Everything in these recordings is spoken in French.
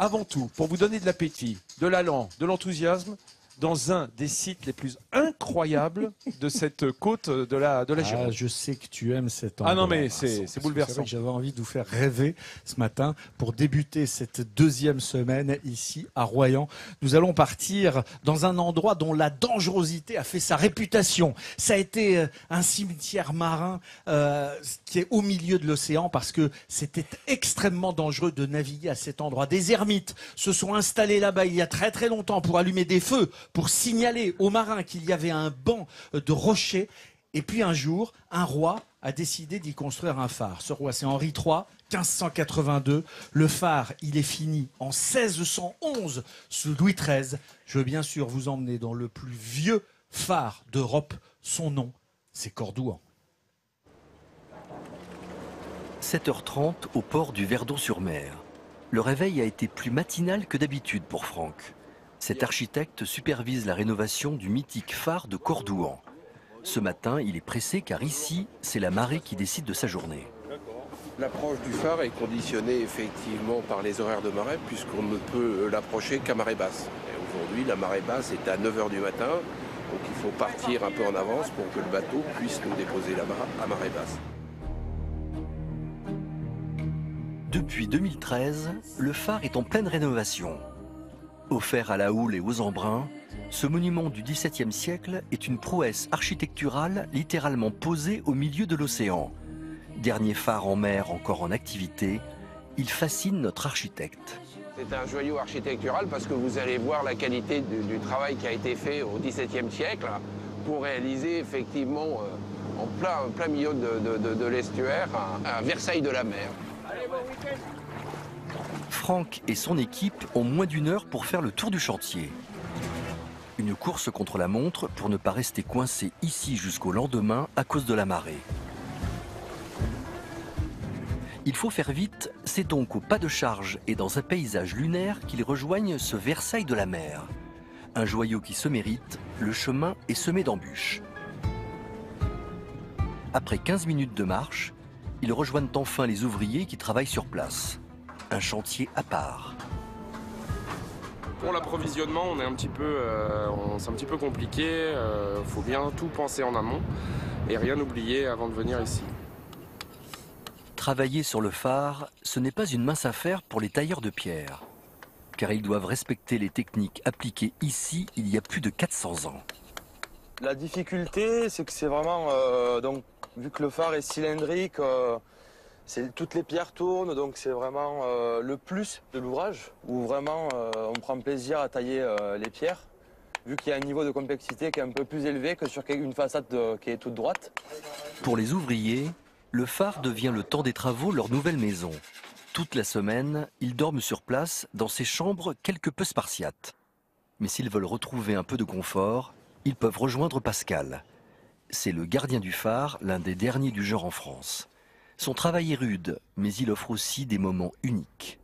avant tout, pour vous donner de l'appétit, de l'allant, de l'enthousiasme, dans un des sites les plus incroyables de cette côte de la Gironde. Ah, je sais que tu aimes cet endroit. Ah non, mais c'est bouleversant. C'est vrai que j'avais envie de vous faire rêver ce matin pour débuter cette deuxième semaine ici à Royan. Nous allons partir dans un endroit dont la dangerosité a fait sa réputation. Ça a été un cimetière marin qui est au milieu de l'océan parce que c'était extrêmement dangereux de naviguer à cet endroit. Des ermites se sont installés là-bas il y a très très longtemps pour allumer des feux, pour signaler aux marins qu'il y avait un banc de rochers. Et puis un jour, un roi a décidé d'y construire un phare. Ce roi, c'est Henri III, 1582. Le phare, il est fini en 1611 sous Louis XIII. Je veux bien sûr vous emmener dans le plus vieux phare d'Europe. Son nom, c'est Cordouan. 7h30 au port du Verdon-sur-Mer. Le réveil a été plus matinal que d'habitude pour Franck. Cet architecte supervise la rénovation du mythique phare de Cordouan. Ce matin, il est pressé car ici, c'est la marée qui décide de sa journée. L'approche du phare est conditionnée effectivement par les horaires de marée puisqu'on ne peut l'approcher qu'à marée basse. Et aujourd'hui, la marée basse est à 9h du matin, donc il faut partir un peu en avance pour que le bateau puisse nous déposer là-bas à marée basse. Depuis 2013, le phare est en pleine rénovation. Offert à la houle et aux embruns, ce monument du XVIIe siècle est une prouesse architecturale littéralement posée au milieu de l'océan. Dernier phare en mer encore en activité, il fascine notre architecte. C'est un joyau architectural parce que vous allez voir la qualité du travail qui a été fait au XVIIe siècle pour réaliser effectivement en plein milieu de l'estuaire un Versailles de la mer. Franck et son équipe ont moins d'une heure pour faire le tour du chantier. Une course contre la montre pour ne pas rester coincé ici jusqu'au lendemain à cause de la marée. Il faut faire vite, c'est donc au pas de charge et dans un paysage lunaire qu'ils rejoignent ce Versailles de la mer. Un joyau qui se mérite, le chemin est semé d'embûches. Après 15 minutes de marche, ils rejoignent enfin les ouvriers qui travaillent sur place. Un chantier à part. Pour l'approvisionnement, c'est un petit peu compliqué. Faut bien tout penser en amont et rien oublier avant de venir ici. Travailler sur le phare, ce n'est pas une mince affaire pour les tailleurs de pierre, car ils doivent respecter les techniques appliquées ici il y a plus de 400 ans. La difficulté, c'est que c'est vraiment, vu que le phare est cylindrique, toutes les pierres tournent, donc c'est vraiment le plus de l'ouvrage, où vraiment on prend plaisir à tailler les pierres, vu qu'il y a un niveau de complexité qui est un peu plus élevé que sur une façade qui est toute droite. Pour les ouvriers, le phare devient le temps des travaux leur nouvelle maison. Toute la semaine, ils dorment sur place dans ces chambres quelque peu spartiates. Mais s'ils veulent retrouver un peu de confort, ils peuvent rejoindre Pascal. C'est le gardien du phare, l'un des derniers du genre en France. Son travail est rude, mais il offre aussi des moments uniques.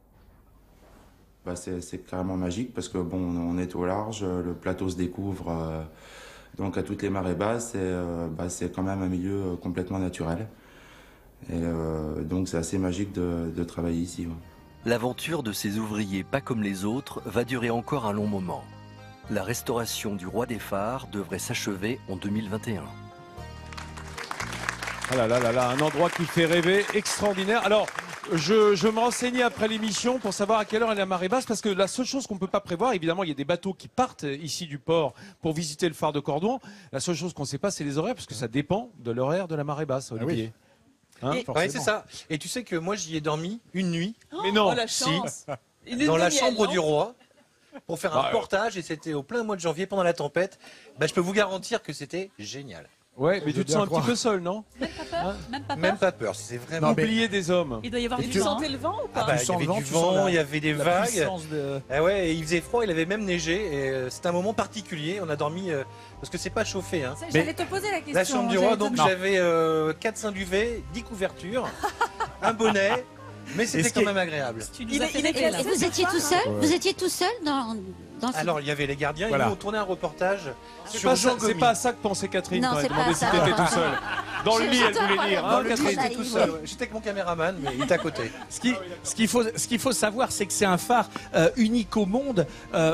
C'est carrément magique parce que bon, on est au large, le plateau se découvre donc à toutes les marées basses et c'est quand même un milieu complètement naturel. Et donc c'est assez magique de travailler ici. Ouais. L'aventure de ces ouvriers pas comme les autres va durer encore un long moment. La restauration du roi des phares devrait s'achever en 2021. Ah là là là là, un endroit qui fait rêver, extraordinaire. Alors, je me renseignais après l'émission pour savoir à quelle heure est la marée basse, parce que la seule chose qu'on ne peut pas prévoir, évidemment, il y a des bateaux qui partent ici du port pour visiter le phare de Cordouan. La seule chose qu'on ne sait pas, c'est les horaires, parce que ça dépend de l'horaire de la marée basse, Olivier. Ah oui. Ouais, c'est ça. Et tu sais que moi, j'y ai dormi une nuit. Mais non, la chance. Dans la chambre du roi, pour faire un reportage, et c'était au plein mois de janvier pendant la tempête. Je peux vous garantir que c'était génial. Ouais, mais tu te sens un petit peu seul, non? Même pas peur. Même pas peur. C'est vraiment oublié des hommes. Il doit y avoir du vent. Tu sentais le vent ou pas? Il y avait du vent, il y avait des vagues. Ah ouais, et il faisait froid, il avait même neigé. Et c'était un moment particulier. On a dormi parce que c'est pas chauffé. Hein. J'allais te poser la question. La chambre du roi, donc j'avais 4 seins duvet, 10 couvertures, un bonnet. Mais c'était quand même agréable. Et vous étiez tout seul? Vous étiez tout seul dans Alors, il y avait les gardiens et nous, on tournait un reportage sur Jean Gomis. C'est pas à ça que pensait Catherine non, quand elle c'est demandait pas si t'étais tout seul. Dans le lit, elle voulait dire. Hein, Catherine, Catherine. j'étais tout seul. Ouais. J'étais avec mon caméraman, mais il était à côté. Ce qu'il faut savoir, c'est que c'est un phare unique au monde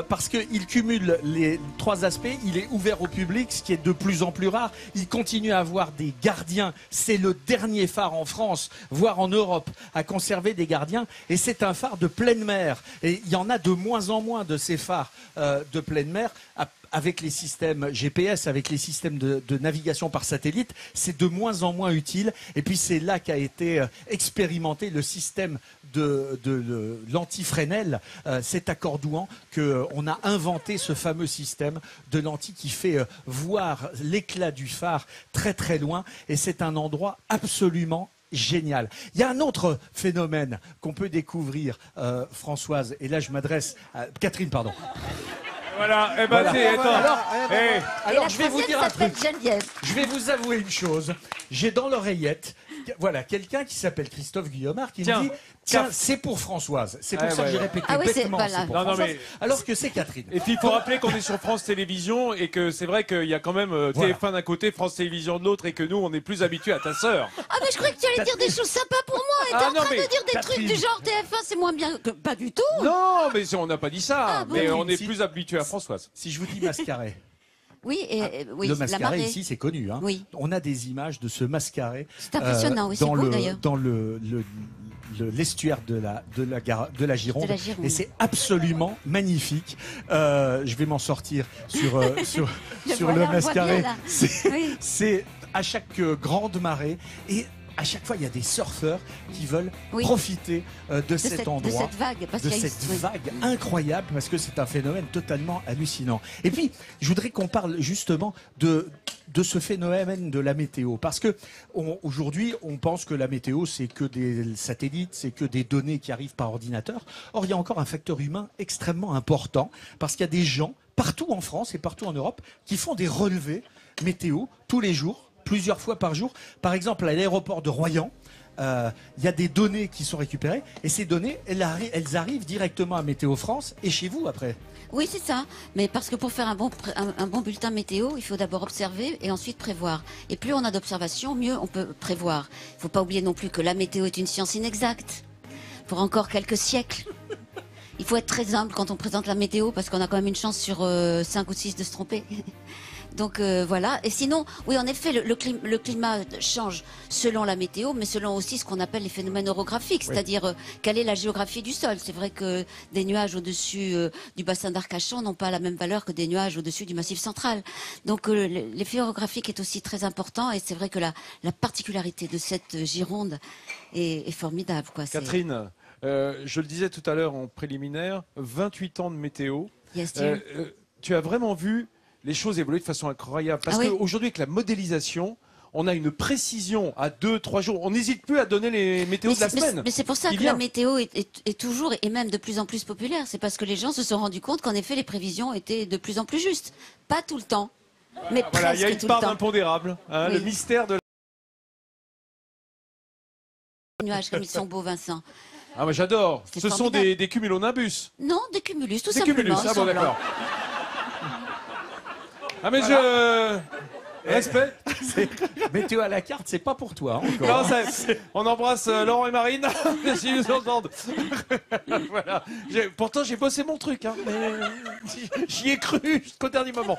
parce qu'il cumule les trois aspects. Il est ouvert au public, ce qui est de plus en plus rare. Il continue à avoir des gardiens. C'est le dernier phare en France, voire en Europe, à conserver des gardiens. Et c'est un phare de pleine mer. Et il y en a de moins en moins de ces phares de pleine mer. Avec les systèmes GPS, avec les systèmes de navigation par satellite, c'est de moins en moins utile. Et puis c'est là qu'a été expérimenté le système de lentilles-Fresnel. C'est à Cordouan qu'on a inventé ce fameux système de lentilles qui fait voir l'éclat du phare très très loin. Et c'est un endroit absolument génial. Il y a un autre phénomène qu'on peut découvrir, Françoise, et là je m'adresse à Catherine, pardon. Voilà, eh ben, voilà. Alors, Et je vais vous dire un truc. Geneviève. Je vais vous avouer une chose. J'ai dans l'oreillette, voilà, quelqu'un qui s'appelle Christophe Guillaumard qui me dit tiens, c'est pour Françoise. C'est pour ça que j'ai répété bêtement. C'est pour Françoise, alors que c'est Catherine. Et puis il faut rappeler qu'on est sur France Télévisions et que c'est vrai qu'il y a quand même TF1 d'un côté, France Télévisions de l'autre et que nous on est plus habitués à ta sœur. Ah mais je croyais que tu allais dire des choses sympas pour moi. Et t'es en train de dire des trucs du genre TF1 c'est moins bien que pas du tout. Non, mais on n'a pas dit ça. Ah, bon, mais oui. on est plus habitués à Françoise. Si je vous dis mascaré. Oui, oui, le la mascaré marée. ici, c'est connu. Hein. Oui. On a des images de ce mascaré. C'est impressionnant, oui, c'est beau d'ailleurs. Dans l'estuaire de la Gironde. Et c'est absolument magnifique. Je vais m'en sortir sur le mascaré. C'est à chaque grande marée. Et à chaque fois, il y a des surfeurs qui veulent profiter de cet endroit, de cette vague, vague incroyable, parce que c'est un phénomène totalement hallucinant. Et puis, je voudrais qu'on parle justement de ce phénomène de la météo, parce que aujourd'hui, on pense que la météo, c'est que des satellites, c'est que des données qui arrivent par ordinateur. Or, il y a encore un facteur humain extrêmement important, parce qu'il y a des gens partout en France et partout en Europe qui font des relevés météo tous les jours, plusieurs fois par jour. Par exemple, à l'aéroport de Royan, il y a des données qui sont récupérées et ces données, elles arrivent directement à Météo France et chez vous après. Oui, c'est ça. Mais parce que pour faire un bon bulletin météo, il faut d'abord observer et ensuite prévoir. Et plus on a d'observations, mieux on peut prévoir. Il ne faut pas oublier non plus que la météo est une science inexacte. Pour encore quelques siècles. Il faut être très humble quand on présente la météo parce qu'on a quand même une chance sur 5 ou 6 de se tromper. Donc voilà. Et sinon, oui, en effet, le climat change selon la météo, mais selon aussi ce qu'on appelle les phénomènes orographiques, c'est-à-dire quelle est la géographie du sol. C'est vrai que des nuages au-dessus du bassin d'Arcachon n'ont pas la même valeur que des nuages au-dessus du Massif central. Donc l'effet orographique est aussi très important, et c'est vrai que la particularité de cette Gironde est formidable, quoi. Catherine, je le disais tout à l'heure en préliminaire, 28 ans de météo. Yes, tu as vraiment vu les choses évoluent de façon incroyable. Parce qu'aujourd'hui, avec la modélisation, on a une précision à 2-3 jours. On n'hésite plus à donner les météos de la semaine. Mais c'est pour ça que la météo est toujours et même de plus en plus populaire. C'est parce que les gens se sont rendus compte qu'en effet, les prévisions étaient de plus en plus justes. Pas tout le temps, mais presque tout le temps. Voilà, il y a une part d'impondérable. Hein, le mystère de les nuages, comme ils sont beaux, Vincent. Ah, mais j'adore. Ce sont des cumulonimbus. Non, des cumulus, tout simplement. Des cumulus, ah bon, d'accord. Ah mais je respect. Météo à la carte, c'est pas pour toi encore. Non, on embrasse Laurent et Marine. S'ils nous entendent. Voilà. Pourtant j'ai bossé mon truc, hein, mais j'y ai cru jusqu'au dernier moment.